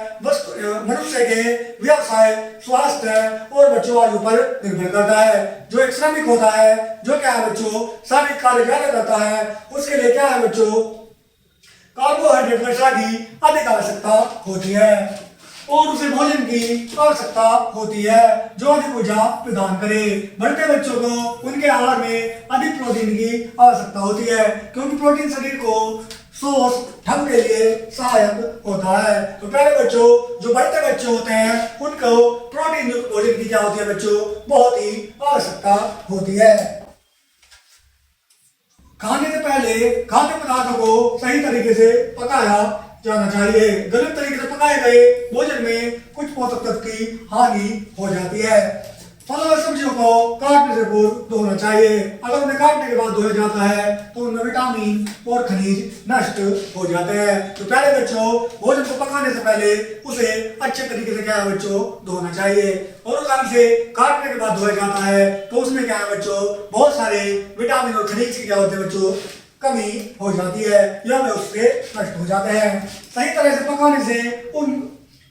मनुष्य के व्यवसाय स्वास्थ्य और बच्चों आयु पर निर्भर करता है। जो एक श्रमिक होता है जो क्या है बच्चों शारीरिक कार्य ज्यादा करता है उसके लिए क्या है बच्चों कार्बोहाइड्रेट वसा की अधिक आवश्यकता होती है और उसे भोजन की आवश्यकता होती है जो अधिक ऊर्जा प्रदान करे। बढ़ते बच्चों को उनके आहार में अधिक प्रोटीन की आवश्यकता होती है क्योंकि प्रोटीन शरीर को शोष ढंग के लिए सहायक होता है। तो प्यारे बच्चों जो बढ़ते बच्चे होते हैं उनको प्रोटीन युक्त भोजन की क्या होती है बच्चों बहुत ही आवश्यकता होती है। खाने से पहले खाद्य पदार्थों को सही तरीके से पकाया जाना चाहिए। गलत तरीके से पकाए गए भोजन में कुछ पोषक तत्व की हानि हो जाती है। फल और सब्जियों को काटने से पूर्व धोना चाहिए। अगर उन्हें काटने के बाद धोया जाता है तो उनमें विटामिन और खनिज नष्ट हो जाते हैं। तो प्यारे बच्चों भोजन को पकाने से पहले उसे अच्छे तरीके से क्या है बच्चों धोना चाहिए और उस से काटने के बाद धोया जाता है तो उसमें क्या है बच्चों बहुत सारे विटामिन और खनिज की क्या होते हैं बच्चों कमी हो जाती है या वे उससे नष्ट हो जाते हैं। सही तरह से पकाने से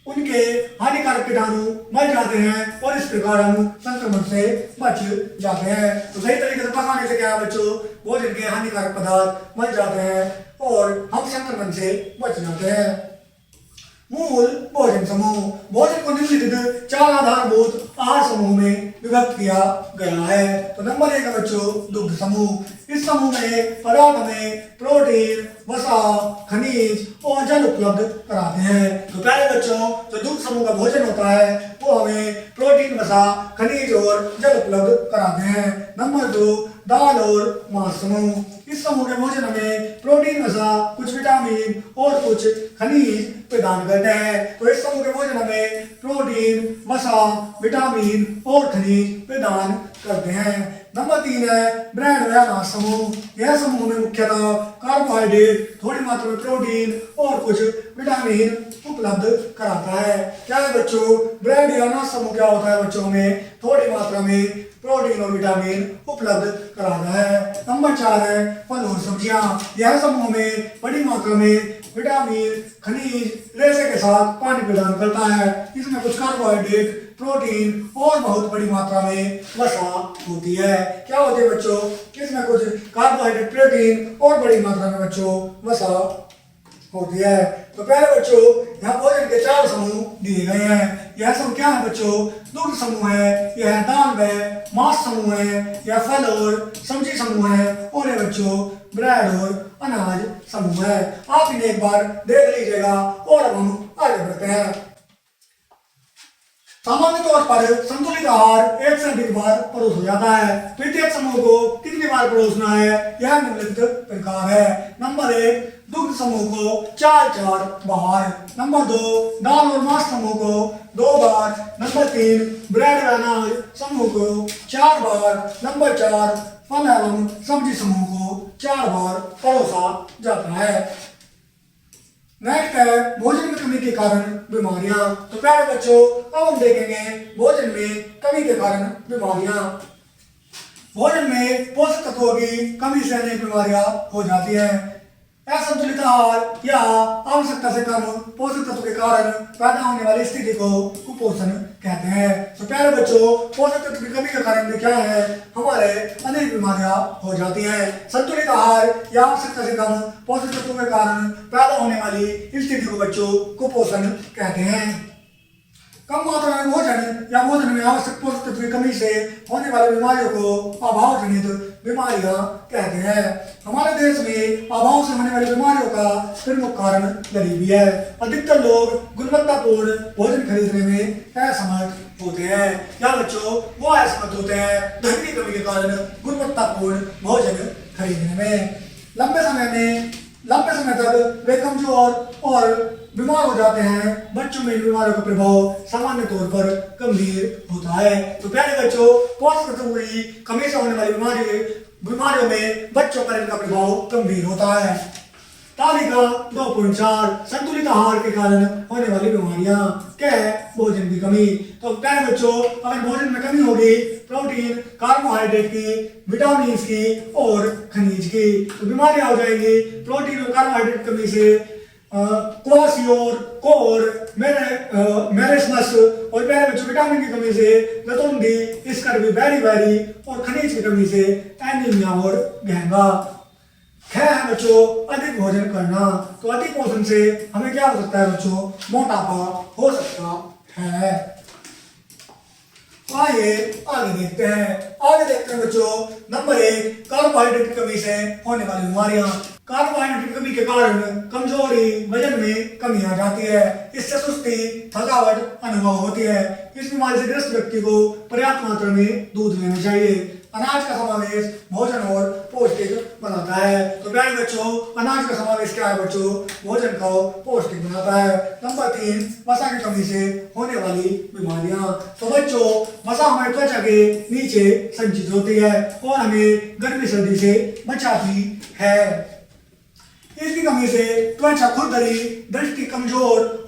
उनके हानिकारक कीटाणु मर जाते हैं और इस प्रकार हम संक्रमण से बच जाते हैं। तो सही तरीके से पकाने से क्या है बच्चों भोजन के हानिकारक पदार्थ मर जाते हैं और हम संक्रमण से बच जाते हैं। मूल भोजन समूह भोजन को निम्नलिखित 4 आधारभूत आहार समूह में विभक्त किया गया है। तो नंबर 1 है बच्चों दुग्ध समूह। इस समूह में पदार्थ में प्रोटीन वसा खनिज और जल उपलब्ध कराते हैं। तो प्यारे बच्चों जो दुग्ध समूह का भोजन होता है वो हमें प्रोटीन वसा खनिज और जल उपलब्ध कराते हैं। नंबर 2 दाल और मांस समूह। इस समूह के भोजन में प्रोटीन वसा कुछ विटामिन और कुछ खनिज प्रदान करते हैं। तो इस समूह के भोजन में प्रोटीन वसा विटामिन और खनिज प्रदान करते हैं। नंबर 3 है ब्रेड व अनाज समूह। यह समूह में मुख्यतः कार्बोहाइड्रेट, थोड़ी मात्रा में प्रोटीन और कुछ विटामिन उपलब्ध कराता है। क्या है बच्चों, ब्रेड या अनाज समूह क्या होता है बच्चों में थोड़ी मात्रा में प्रोटीन और विटामिन उपलब्ध कराता है। नंबर 4 है फल और सब्जियां। यह समूह में बड़ी मात्रा में विटामिन, खनिज, रेशे के साथ पानी प्रदान करता है। इसमें कुछ कार्बोहाइड्रेट, प्रोटीन और बहुत बड़ी मात्रा में वसा होती है। क्या होती है बच्चों, इसमें कुछ कार्बोहाइड्रेट, प्रोटीन और बड़ी मात्रा में बच्चों वसा होती है। तो पहले बच्चों यहाँ भोजन के 4 समूह दिए गए हैं। यह सब क्या है बच्चों, दुग्ध समूह है, यह दाल व मांस समूह है, यह फल और सब्जी समूह है, और यह बच्चों ब्रेड और अनाज समूह है। आप इन्हें एक बार देख लीजिएगा और अब हम आगे बढ़ते हैं। सामान्य तौर पर संतुलित आहार एक से अधिक बार परोसा जाता है। प्रत्येक समूह को कितनी बार परोसना है, यह निम्नलिखित प्रकार है। नंबर 1 दुग्ध समूह को 4 बार। नंबर 2 दाल और मांस समूह को 2 बार। नंबर 3 ब्रेड व अनाज समूह को 4 बार। नंबर 4 फल एवं सब्जी समूह को 4 बार परोसा जाता है। नेक्स्ट है भोजन में कमी के कारण बीमारियां। तो प्यारे बच्चों अब हम देखेंगे भोजन में कमी के कारण बीमारियां। भोजन में पोषक तत्वों की कमी से अनेक बीमारियां हो जाती हैं। असंतुलित आहार या आवश्यकता से कम पोषक तत्व के कारण पैदा होने वाली स्थिति को कुपोषण कहते हैं। तो प्यारे बच्चों पोषक तत्व की कमी के कारण भी क्या है, हमारे अनेक बीमारियां हो जाती हैं। संतुलित आहार या आवश्यकता से कम पोषक तत्वों के कारण पैदा होने वाली स्थिति को बच्चों कुपोषण कहते हैं। कम मात्रा में भोजन या भोजन में आवश्यक पोषक तत्व की कमी से होने वाली बीमारियों को अभाव जनित बीमारियां कहते हैं। हमारे देश में अभाव से होने वाली बीमारियों का प्रमुख कारण गरीबी है। अधिकतर लोग गुणवत्तापूर्ण भोजन खरीदने में असमर्थ होते हैं। क्या बच्चों, वो असमर्थ होते हैं धन की कमी के कारण गुणवत्तापूर्ण भोजन खरीदने में। लंबे समय तक वे कमजोर और बीमार हो जाते हैं। बच्चों में इन बीमारियों का प्रभाव सामान्य तौर पर गंभीर होता है। तो प्यारे बच्चों पोषक तत्वों की कमी से होने वाली बीमारियों में बच्चों पर इनका प्रभाव गंभीर होता है। तालिका 2.4 संतुलित आहार के कारण होने वाली बीमारियां। क्या है, भोजन की कमी। तो प्यारे बच्चों अगर भोजन में कमी होगी प्रोटीन, कार्बोहाइड्रेट की, विटामिन की और खनिज की, तो बीमारियां हो जाएंगी। प्रोटीन और कार्बोहाइड्रेट कमी से क्वासियोर, कोर, मेरेस्मस और प्यारे बच्चों विटामिन की कमी से रतौंधी, स्कर्वी, बेरी और खनिज की कमी से एनीमिया और गहंगा। है बच्चों अधिक भोजन करना। तो अधिक पोषण से हमें क्या हो सकता है बच्चों, मोटापा हो सकता है। आइए आगे देखते हैं बच्चों। नंबर 1 कार्बोहाइड्रेट की कमी से होने वाली बीमारियां। कार्बोहाइड्रेट की कमी के कारण कमजोरी, वजन में कमी आ जाती है। इससे सुस्ती, थकावट अनुभव होती है। इस बीमारी से ग्रस्त व्यक्ति को पर्याप्त मात्रा में दूध लेना चाहिए। अनाज का समावेश भोजन और पौष्टिक बनाता है। तो प्यारे बच्चों अनाज का समावेश क्या है बच्चों, भोजन को पौष्टिक बनाता है। नंबर 3 वसा की कमी से होने वाली बीमारियां। तो बच्चों वसा हमारी त्वचा के नीचे संचित होती है और हमें गर्मी सर्दी से बचाती है। इसकी कमी से त्वचा खुरदरी, दृष्टि कमजोर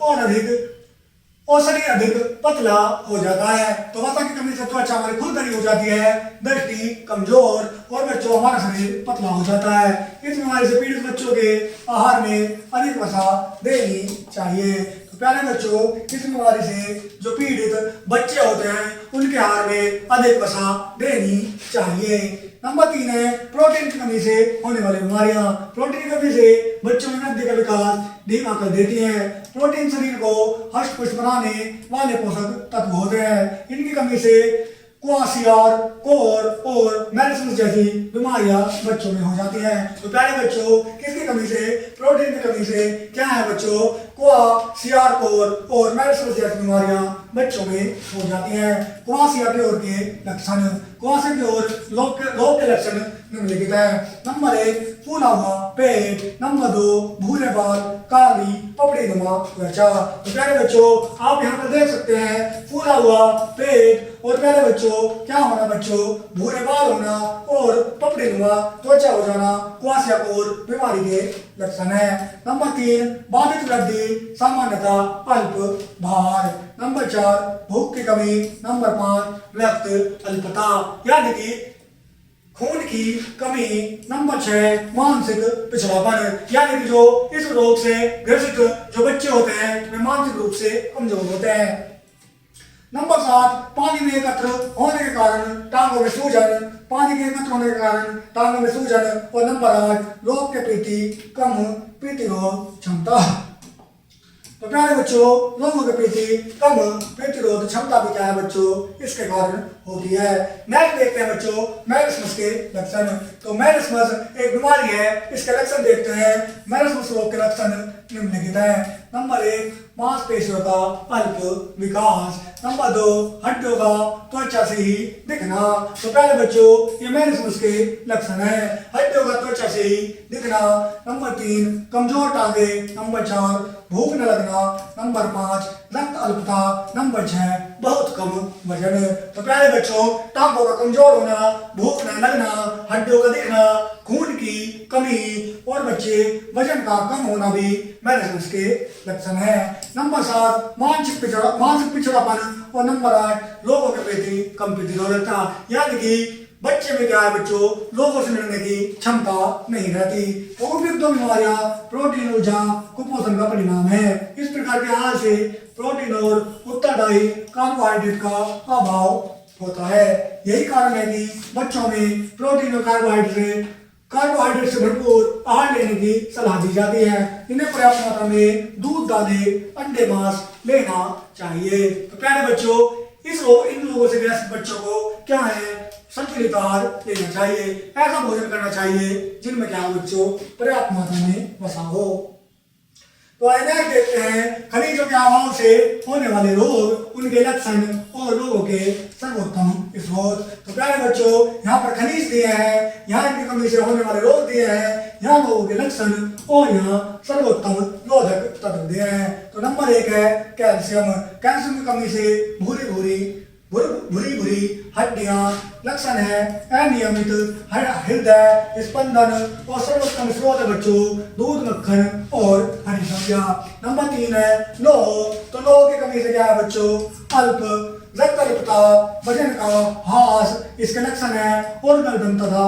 और शरीर अधिक पतला हो जाता है। तो वसा की कमी से त्वचा हमारी खुरदरी हो जाती है, दृष्टि कमजोर और बच्चों हमारा शरीर पतला हो जाता है। इस बीमारी से पीड़ित बच्चों के आहार में अधिक वसा देनी चाहिए। तो प्यारे बच्चों इस बीमारी से जो पीड़ित बच्चे होते हैं उनके आहार में अधिक वसा देनी चाहिए। नंबर 3 है प्रोटीन की कमी से होने वाली बीमारियां। प्रोटीन की कमी से बच्चों में वृद्धि का विकास धीमा कर देती है। प्रोटीन शरीर को हष्ट पुष्ट बनाने वाले पोषक तत्व होते हैं। इनकी कमी से क्वासियार, कोर और मेरेस्मस जैसी बीमारियां बच्चों में हो जाती हैं। तो प्यारे बच्चों किसकी कमी से, प्रोटीन की कमी से क्या है बच्चों, क्वासियार, कोर और मेरेस्मस जैसी बीमारियां बच्चों में हो जाती हैं। क्वासियार के लक्षण, क्वासियार रोग के लक्षण निम्नलिखित है। नंबर 1 फूला हुआ पेट। नंबर 2 भूरे बाल, काली पपड़ी नुमा त्वचा। तो प्यारे बच्चों आप यहाँ पर देख सकते हैं फूला हुआ पेट और प्यारे बच्चों क्या होना बच्चों, भूरे बाल होना और पपड़ी नुमा त्वचा हो जाना क्वासियाकोर बीमारी के लक्षण है। नंबर 3 बाधित वृद्धि, सामान्यतः अल्प भार। नंबर 4 भूख की कमी। नंबर 5 रक्त अल्पता यानी कि खून की कमी। नंबर 6 मानसिक पिछड़ापन यानी कि जो इस रोग से ग्रसित जो बच्चे होते हैं वे मानसिक रूप से कमजोर होते हैं। नंबर 7 पानी में एकत्र होने के कारण टांगों में सूजन, पानी के एकत्र होने के कारण टांगों में सूजन। और नंबर 8 रोग के प्रति कम प्रतिरोध क्षमता। तो प्यारे बच्चों रोगों के प्रति कम प्रतिरोध क्षमता भी क्या है बच्चों, इसके कारण होती है। नेक्स्ट देखते हैं बच्चों मैरिस्मस के लक्षण। तो मैरिस्मस एक बीमारी है, इसके लक्षण देखते हैं। मैरिस्मस रोग के लक्षण निम्नलिखित है। नंबर 1 मांसपेशियों का अल्प विकास। नंबर 2 हड्डियों का त्वचा से ही दिखना। तो प्यारे बच्चों ये मैरिस्मस के लक्षण है, हड्डियों का त्वचा से ही दिखना। नंबर 3 कमजोर टांगे। नंबर 4 भूख न लगना। नंबर 5 रक्त अल्पता। नंबर 6 बहुत कम वजन। तो प्यारे बच्चों टांगों का कमजोर होना, भूख न लगना, हड्डियों का दिखना, खून की कमी और बच्चे वजन का कम होना भी मैरिस्मस के लक्षण है। नंबर 7 मानसिक पिछड़ापन। और नंबर 8 लोगों के प्रति कम प्रतिरोधकता यानी कि बच्चे में क्या है बच्चों, लोगों से मिलने की क्षमता नहीं रहती। तो उपयुक्त दो बीमारियां प्रोटीन ऊर्जा कुपोषण का परिणाम है। इस प्रकार के आहार से प्रोटीन और उत्तरदायी कार्बोहाइड्रेट का अभाव होता है। यही कारण है कि बच्चों में प्रोटीन और कार्बोहाइड्रेट से भरपूर आहार लेने की सलाह दी जाती है। इन्हें पर्याप्त मात्रा में दूध, दालें, अंडे, मांस लेना चाहिए। तो प्यारे बच्चों इन लोगों से ग्रसित बच्चों को क्या है संतुलित आहार लेना चाहिए, ऐसा भोजन करना चाहिए जिनमें क्या बच्चों पर्याप्त मात्रा में वसा हो। तो नेक्स्ट देखते हैं खनिजों के अभाव से होने वाले रोग, उनके लक्षण और रोगों के सर्वोत्तम स्रोत। तो प्यारे बच्चों यहाँ पर खनिज दिए हैं, यहाँ इनकी कमी से होने वाले रोग दिए हैं, यहाँ लोगों के लक्षण और यहाँ सर्वोत्तम रोधक तत्व दिए हैं। तो नंबर 1 है कैल्शियम। कैल्शियम की कमी से भूरी भूरी हड्डियां। लक्षण है अनियमित हृदय स्पंदन और सर्वोत्तम स्रोत है बच्चों दूध, मक्खन और हरी सब्जियां। नंबर 3 है लोह। तो लोह की कमी से क्या है बच्चों अल्प रक्त अल्पता, वजन का ह्रास इसके लक्षण है और गर्दन तथा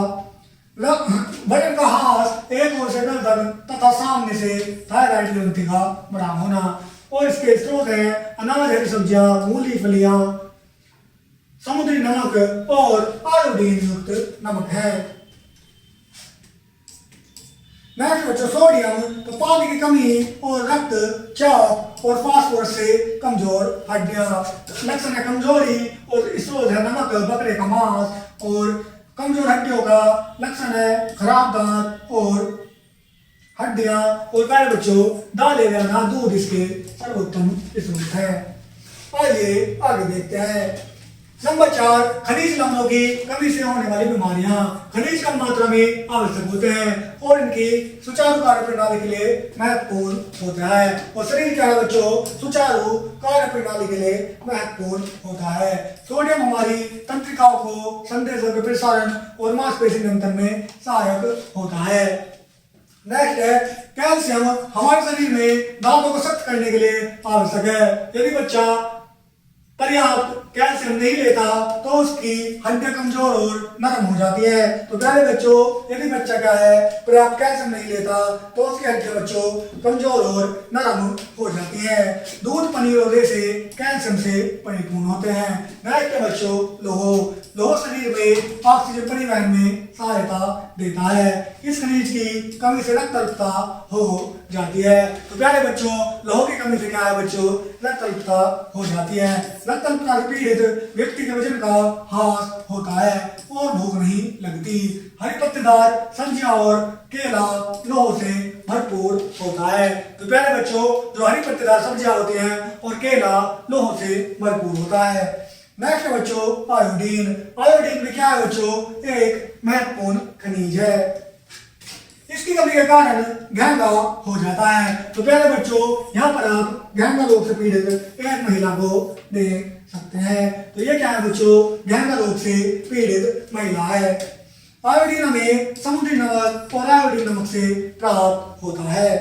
वजन का ह्रास, एक ओर से गर्दन तथा सामने से थायराइड ग्रंथि का बड़ा होना। और इसके स्रोत है अनाज, हरी सब्जियां, मूली, फलियां, समुद्री नमक और आयोडीन युक्त नमक है। नेक्स्ट बच्चों सोडियम। तो पानी की कमी और रक्तचाप और फास्फोरस से कमजोर हड्डियां। लक्षण है कमजोरी और स्रोत है नमक, बकरे का मांस और कमजोर हड्डियों का लक्षण है खराब दांत और हड्डियां। और प्यारे बच्चों दालें वगैरह दूध इसके सर्वोत्तम स्रोत है। आइए आगे देखते हैं। नंबर 4 खनिज लवणों की कमी से होने वाली बीमारियां। खनिज कम मात्रा में आवश्यक होते हैं और इनकी सुचारू कार्य प्रणाली के लिए महत्वपूर्ण होता है। और शरीर क्या है बच्चों सुचारू कार्य प्रणाली के लिए महत्वपूर्ण होता है। सोडियम हमारी तंत्रिकाओं को संदेशों के प्रसारण और मांसपेशी नियंत्रण में सहायक होता है। नेक्स्ट है कैल्शियम। हमारे शरीर में दांतों को सख्त करने के लिए आवश्यक है। यदि बच्चा पर्याप्त कैल्शियम नहीं लेता तो उसकी हड्डियां कमजोर और नरम हो जाती है। तो प्यारे बच्चों यदि बच्चा क्या है पर्याप्त कैल्शियम नहीं लेता तो उसकी हड्डियां बच्चों कमजोर और नरम हो जाती है। दूध, पनीर और रेशे कैल्शियम से परिपूर्ण होते हैं। नेक्स्ट है बच्चों लोह शरीर में ऑक्सीजन परिवहन में सहायता देता है। इस खनिज की कमी से रक्त अल्पता हो जाती है। तो प्यारे बच्चों लोह की कमी से क्या है बच्चों रक्त अल्पता हो जाती है। रक्त अल्पता से पीड़ित व्यक्ति के वजन का ह्रास होता है और भूख नहीं लगती। हरी पत्तेदार सब्जियां और केला लोह से भरपूर होता है। तो प्यारे बच्चों जो हरी पत्तेदार सब्जियां होती हैं और केला लोह से भरपूर होता है। नेक्स्ट बच्चों आयोडीन। आयोडीन भी क्या है बच्चों एक महत्वपूर्ण खनिज है। इसकी कमी के कारण गहन हो जाता है। तो प्यारे बच्चों, यहाँ पर आप गहन रोग से पीड़ित एक महिला को देख सकते हैं। तो ये क्या है बच्चों, गहन रोग से पीड़ित महिला है। आयोडीन हमें समुद्री नमक और आयोडीन नमक से प्राप्त होता है।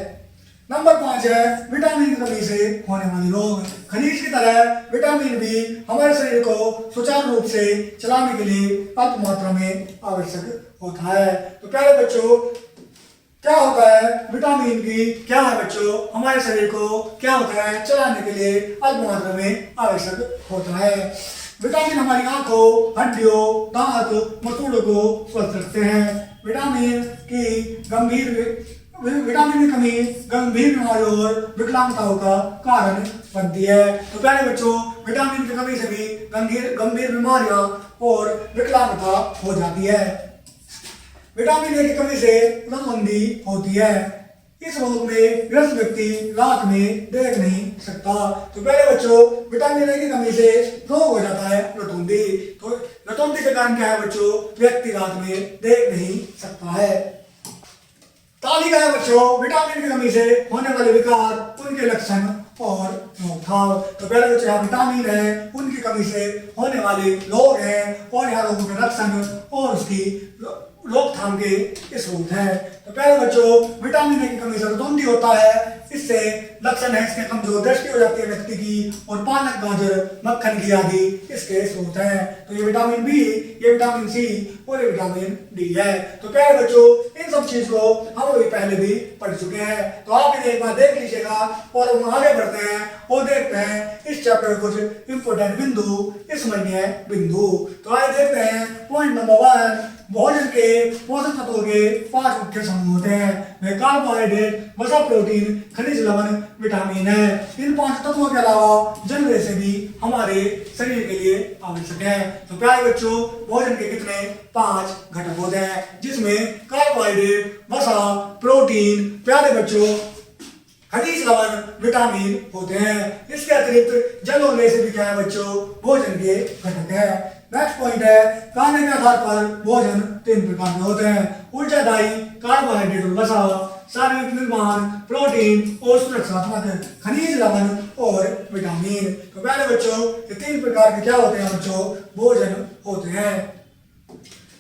नंबर 5 है विटामिन की कमी से होने वाले रोग। खनिज की तरह विटामिन बी हमारे शरीर को सुचारू रूप से चलाने के लिए अल्प मात्रा में आवश्यक होता है। तो प्यारे बच्चों, क्या होता है विटामिन बी, क्या है बच्चों, हमारे शरीर को क्या होता है चलाने के लिए अल्प मात्रा में आवश्यक होता है। विटामिन हमारी आंखों, हड्डियों, दांत, मसूड़ों को स्वस्थ रखते हैं। विटामिन की कमी गंभीर बीमारियों और विकलांगताओं का कारण बनती है। तो प्यारे बच्चों, विटामिन की कमी से भी गंभीर बीमारियां और विकलांगता हो जाती है। विटामिन ए की कमी से नसबंदी होती है। इस रोग में ग्रस्त व्यक्ति रात में देख नहीं सकता। तो प्यारे बच्चों, विटामिन ए की कमी से रोग हो जाता है रतौंधी। तो रतौंधी के कारण क्या है बच्चों, व्यक्ति रात में देख नहीं सकता है। तालिका है बच्चों विटामिन की कमी से होने वाले विकार, उनके लक्षण और रोकथाम। तो पहले बच्चों यहाँ विटामिन है, उनकी कमी से होने वाले रोग हैं और यहाँ रोगों के लक्षण और उसकी रोकथाम के स्रोत है। तो पहले बच्चों, विटामिन ए की कमी से रतौंधी होता है। इससे लक्षण है इसके कमजोर दृष्टि हो जाती है व्यक्ति की और पालक, गाजर, मक्खन की आदि इसके स्रोत हैं। तो ये विटामिन बी, ये विटामिन सी और ये विटामिन डी है। तो प्यारे बच्चों, इन सब चीज को हम अभी पहले भी पढ़ चुके हैं। तो आप इन्हें एक बार देख लीजिएगा और हम आगे बढ़ते हैं और देखते हैं इस चैप्टर में कुछ इंपोर्टेंट बिंदु, स्मरणीय बिंदु। तो आइए देखते हैं पॉइंट नंबर 1। भोजन के पोषक तत्वों के 5 मुख्य समूह होते हैं। वे कार्बोहाइड्रेट, वसा, प्रोटीन, खनिज लवण, विटामिन है। इन 5 तत्वों के अलावा जल रेशे भी हमारे शरीर के लिए आवश्यक है। तो प्यारे बच्चों, भोजन के कितने 5 घटक होते हैं, जिसमें कार्बोहाइड्रेट, वसा, प्रोटीन, प्यारे बच्चों खनिज लवण, विटामिन होते हैं। इसके अतिरिक्त जल और रेशे भी क्या है बच्चों, भोजन के घटक है। नेक्स्ट पॉइंट है खाने के आधार पर भोजन 3 प्रकार के होते हैं। ऊर्जादायी, कार्बोहाइड्रेट और वसा, शारीरिक निर्माण, प्रोटीन और सुरक्षात्मक, खनिज लवण और विटामिन। तो पहले बच्चों, ये 3 प्रकार के क्या होते हैं बच्चों, भोजन होते हैं।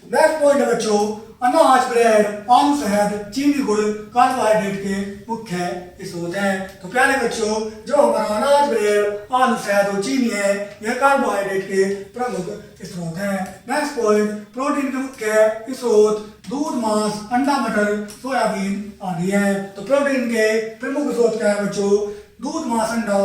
नेक्स्ट पॉइंट है बच्चों अनाज, ब्रेड, आलू, शहद, चीनी, गुड़ कार्बोहाइड्रेट के मुख्य स्रोत हैं। तो प्यारे बच्चों, जो हमारा अनाज, ब्रेड, आलू, शहद और चीनी है, यह कार्बोहाइड्रेट के प्रमुख स्रोत हैं। नेक्स्ट पॉइंट प्रोटीन के मुख्य स्रोत दूध, मांस, अंडा, मटर, सोयाबीन आदि है। तो प्रोटीन के प्रमुख स्रोत क्या है बच्चों, दूध, मांस, अंडा,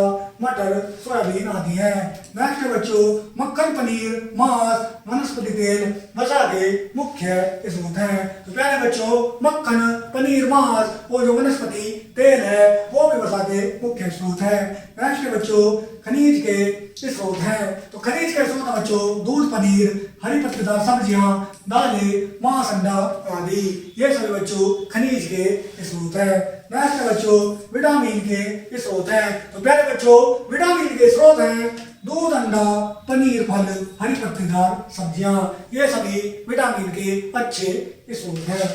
मटर, सोयाबीन आदि है। नेक्स्ट है बच्चों मक्खन, पनीर, मांस, वनस्पति तेल, वसा के मुख्य स्रोत हैं। तो प्यारे बच्चों, मक्खन, पनीर, मांस और जो वनस्पति तेल है वो भी वसा के मुख्य स्रोत है। नेक्स्ट है बच्चों खनिज के स्रोत हैं। तो खनिज के स्रोत है बच्चों दूध, पनीर, हरी पत्तेदार सब्जियां, दालें, मांस, अंडा आदि, ये सभी बच्चों खनिज के स्रोत है। नेक्स्ट है बच्चों विटामिन के स्रोत हैं। तो प्यारे बच्चों, विटामिन के स्रोत हैं दूध, अंडा, पनीर, फल, हरी पत्तेदार सब्जियां, ये सभी विटामिन के अच्छे स्रोत हैं।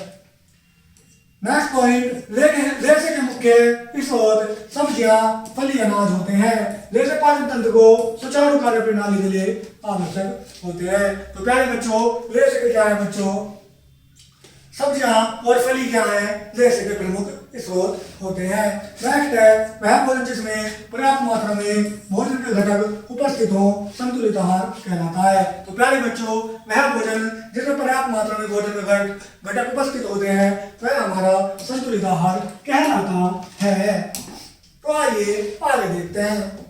नेक्स्ट पॉइंट रेशे के मुख्य स्रोत सब्जियां, फली, अनाज होते हैं। रेशे पाचन तंत्र को सुचारू कार्य प्रणाली के लिए आवश्यक होते हैं। तो प्यारे बच्चों, रेशे के क्या है बच्चों, सब्जियां और फली क्या है, रेशे के प्रमुख स्रोत होते हैं। नेक्स्ट है वह भोजन जिसमें पर्याप्त मात्रा में भोजन के घटक उपस्थित हो, संतुलित आहार कहलाता है। तो प्यारे बच्चों, वह भोजन जिसमें पर्याप्त मात्रा में भोजन के घटक उपस्थित होते हैं वह हमारा संतुलित आहार कहलाता है। तो आइए आगे देखते हैं।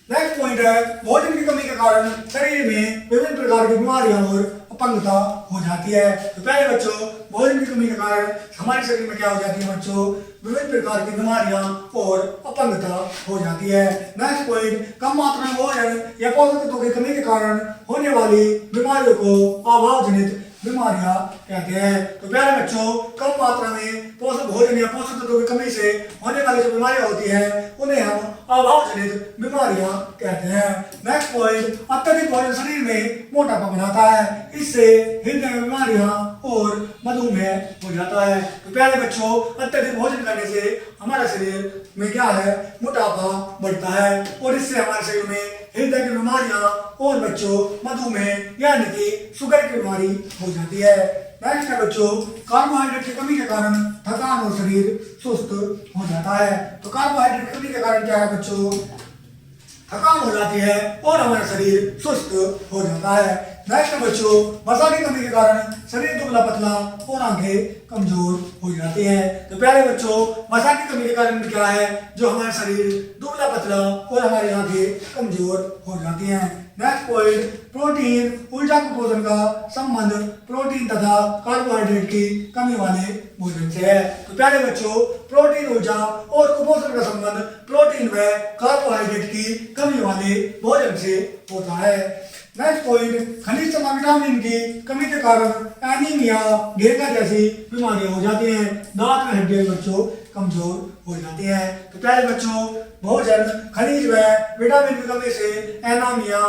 नेक्स्ट पॉइंट है भोजन की कमी के कारण शरीर में विभिन्न प्रकार की बीमारियां और अपंगता हो जाती है। तो प्यारे बच्चों, भोजन की कमी के कारण हमारे शरीर में क्या हो जाती है बच्चों, विभिन्न प्रकार की बीमारियां और अपंगता हो जाती है। नेक्स्ट पॉइंट कम मात्रा में भोजन या पोषक तत्वों की कमी के कारण होने वाली बीमारियों को अभाव जनित बीमारियां कहते हैं। तो प्यारे बच्चों, कम मात्रा में पोषक भोजन या पोषक तत्वों की कमी से होने वाली जो बीमारियां होती हैं उन्हें हम अभाव जनित बीमारियां कहते हैं। नेक्स्ट पॉइंट, अत्यधिक भोजन शरीर में मोटापा बनाता है, इससे हृदय में बीमारियां और मधुमेह हो जाता है। तो प्यारे बच्चों, अत्यधिक भोजन करने से हमारे शरीर में क्या है, मोटापा बढ़ता है और इससे हमारे शरीर में हृदय की बीमारियां और बच्चों मधुमेह यानी कि शुगर की बीमारी हो जाती है। नेक्स्ट है बच्चों, कार्बोहाइड्रेट की कमी के कारण थकान और शरीर सुस्त हो जाता है। तो कार्बोहाइड्रेट की कमी के कारण क्या है बच्चों, थकान हो जाती है और हमारा शरीर सुस्त हो जाता है। नेक्स्ट बच्चों, वसा की कमी के कारण शरीर दुबला पतला और आंखें कमजोर हो जाती हैं। तो प्यारे बच्चों, वसा की कमी के कारण क्या है, जो हमारा शरीर दुबला पतला और हमारी आंखें कमजोर हो जाती हैं। नेक्स्ट पॉइंट, प्रोटीन ऊर्जा कुपोषण का संबंध प्रोटीन तथा कार्बोहाइड्रेट की कमी वाले भोजन से है। तो प्यारे बच्चों, प्रोटीन ऊर्जा और कुपोषण का संबंध प्रोटीन व कार्बोहाइड्रेट की कमी वाले भोजन से होता है। नेक्स्ट पॉइंट, खनिज तथा विटामिन की कमी के कारण एनीमिया, घेंगा जैसी बीमारियां हो जाती हैं। दांत में हड्डियां बच्चों कमजोर हो जाती हैं। तो प्यारे बच्चों, भोजन खनिज व विटामिन की कमी से एनीमिया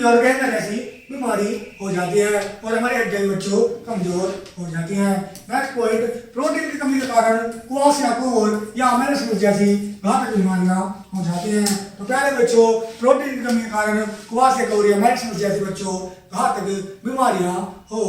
और घेंगा जैसी बीमारी हो जाती है और हमारी हड्डियां बच्चों कमजोर हो जाती हैं। नेक्स्ट पॉइंट, प्रोटीन की कमी के कारण क्वाशियाकोर या मेनिस्कस जैसी घातक बीमारियां हो जाती हैं। तो प्यारे बच्चों, प्रोटीन की कमी के कारण क्वाशियाकोर या मेनिस्कस जैसी बच्चों घातक बीमारियां हो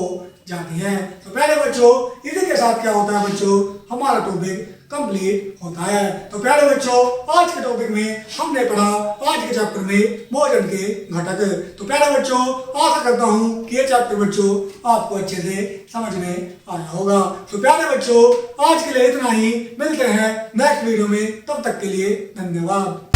जाती हैं। तो प्यारे बच्चों, इसी के साथ क्या होता है बच्चों, हमारा टॉपिक कंप्लीट होता है। तो प्यारे बच्चों, आज के टॉपिक में हमने पढ़ा आज के चैप्टर में भोजन के घटक। तो प्यारे बच्चों, आशा करता हूँ कि ये चैप्टर बच्चों आपको अच्छे से समझ में आया होगा। तो प्यारे बच्चों, आज के लिए इतना ही, मिलते हैं नेक्स्ट वीडियो में, तब तक के लिए धन्यवाद।